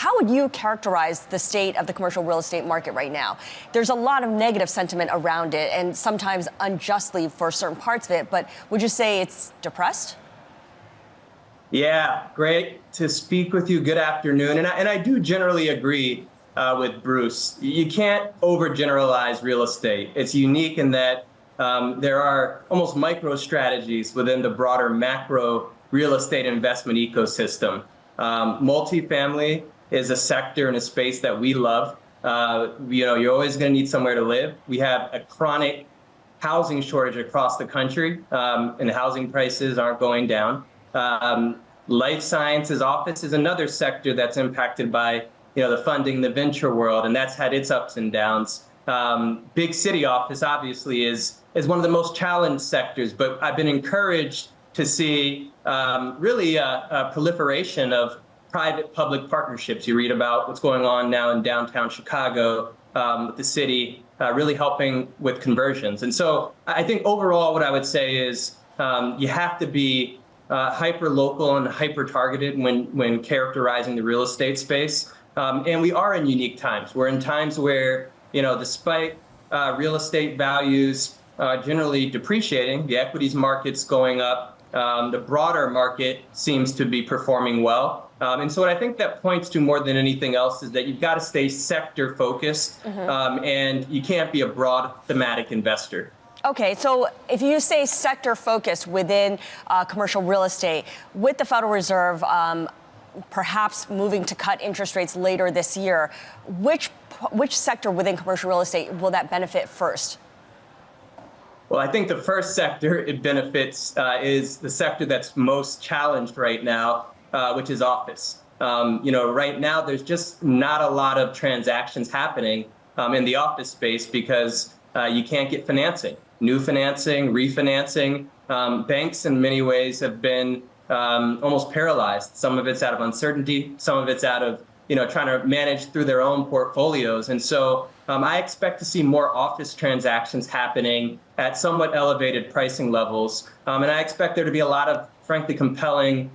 How would you characterize the state of the commercial real estate market right now? There's a lot of negative sentiment around it, and sometimes unjustly for certain parts of it, but would you say it's depressed? Yeah, great to speak with you. Good afternoon. And I do generally agree with Bruce. You can't overgeneralize real estate. It's unique in that there are almost micro strategies within the broader macro real estate investment ecosystem. Multifamily is a sector and a space that we love. You're always going to need somewhere to live. We have a chronic housing shortage across the country, and housing prices aren't going down. Life sciences office is another sector that's impacted by the funding, the venture world, and that's had its ups and downs. Big city office obviously is one of the most challenged sectors, but I've been encouraged to see really a proliferation of private-public partnerships. You read about what's going on now in downtown Chicago, with the city really helping with conversions. And so I think overall what I would say is you have to be hyper-local and hyper-targeted when characterizing the real estate space. And we are in unique times. We're in times where, despite real estate values generally depreciating, the equities market's going up, the broader market seems to be performing well. And so what I think that points to more than anything else is that you've got to stay sector focused, and you can't be a broad thematic investor. Okay, so if you say sector focused within commercial real estate, with the Federal Reserve perhaps moving to cut interest rates later this year, which sector within commercial real estate will that benefit first? Well, I think the first sector it benefits is the sector that's most challenged right now, which is office. Right now there's just not a lot of transactions happening in the office space because you can't get financing. New financing, refinancing. Banks in many ways have been almost paralyzed. Some of it's out of uncertainty. Some of it's out of trying to manage through their own portfolios. And so I expect to see more office transactions happening at somewhat elevated pricing levels. And I expect there to be a lot of, frankly, compelling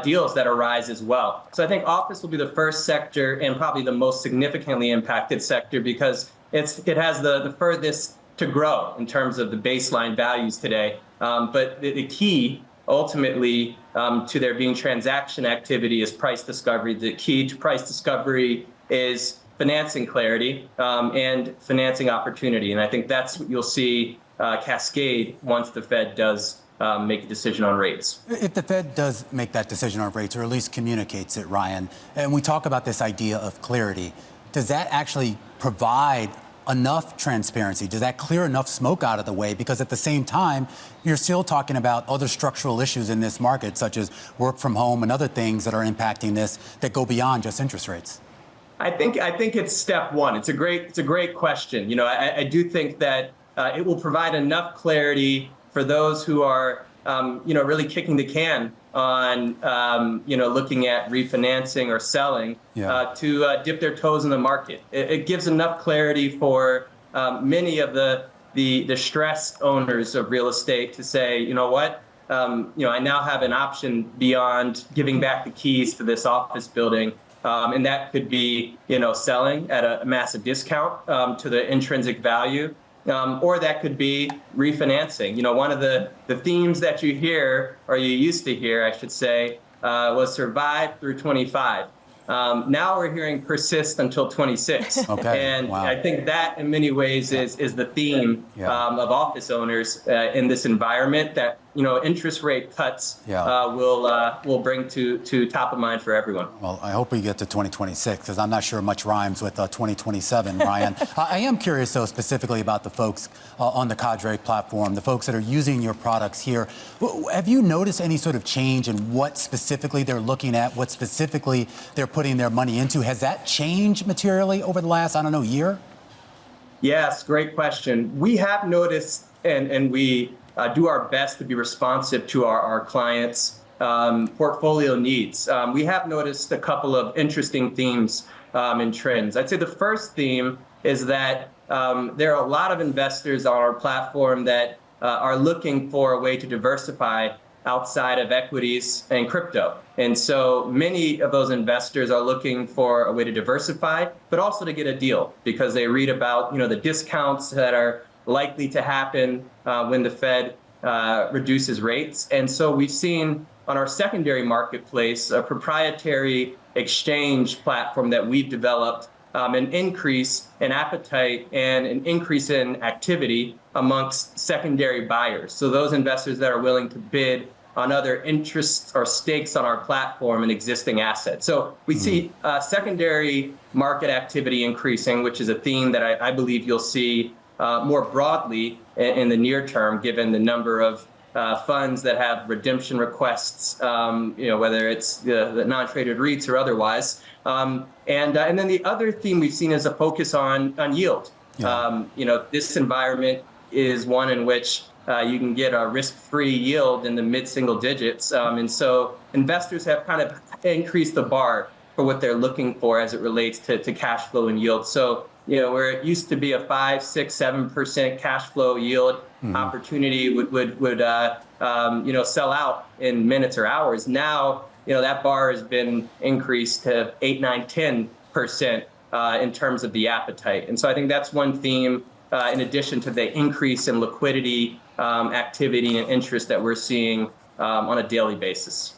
deals that arise as well. So I think office will be the first sector and probably the most significantly impacted sector because it has the furthest to grow in terms of the baseline values today. But the key ultimately to there being transaction activity is price discovery. The key to price discovery is financing clarity and financing opportunity. And I think that's what you'll see cascade once the Fed does make a decision on rates. If the Fed does make that decision on rates, or at least communicates it, Ryan, and we talk about this idea of clarity, does that actually provide enough transparency? Does that clear enough smoke out of the way? Because at the same time, you're still talking about other structural issues in this market, such as work from home and other things that are impacting this that go beyond just interest rates. I think it's step one. It's a great question. I do think that it will provide enough clarity for those who are really kicking the can on looking at refinancing or selling to dip their toes in the market. It gives enough clarity for many of the stressed owners of real estate to say, I now have an option beyond giving back the keys to this office building. And that could be, selling at a massive discount to the intrinsic value. Or that could be refinancing. One of the themes that you hear, or you used to hear, I should say, was survive through 25. Now we're hearing persist until 26. Okay. And wow. I think that in many ways is the theme of office owners in this environment that interest rate cuts will bring to top of mind for everyone. Well, I hope we get to 2026 because I'm not sure much rhymes with 2027, Ryan. I am curious, though, specifically about the folks on the Cadre platform, the folks that are using your products here. Have you noticed any sort of change in what specifically they're looking at, what specifically they're putting their money into? Has that changed materially over the last, year? Yes, great question. We have noticed, and we do our best to be responsive to our clients' portfolio needs. We have noticed a couple of interesting themes and trends. I'd say the first theme is that there are a lot of investors on our platform that are looking for a way to diversify outside of equities and crypto. And so many of those investors are looking for a way to diversify, but also to get a deal because they read about, the discounts that are likely to happen when the Fed reduces rates. And so we've seen on our secondary marketplace, a proprietary exchange platform that we've developed, an increase in appetite and an increase in activity amongst secondary buyers. So those investors that are willing to bid on other interests or stakes on our platform and existing assets. So we see secondary market activity increasing, which is a theme that I believe you'll see more broadly in the near term, given the number of funds that have redemption requests, whether it's the non-traded REITs or otherwise. And then the other theme we've seen is a focus on yield. Yeah. This environment is one in which you can get a risk-free yield in the mid-single digits. And so investors have kind of increased the bar for what they're looking for as it relates to cash flow and yield. So, where it used to be a 5, 6, 7% cash flow yield opportunity would sell out in minutes or hours. Now, that bar has been increased to 8, 9, 10% in terms of the appetite. And so I think that's one theme, in addition to the increase in liquidity, activity, and interest that we're seeing on a daily basis.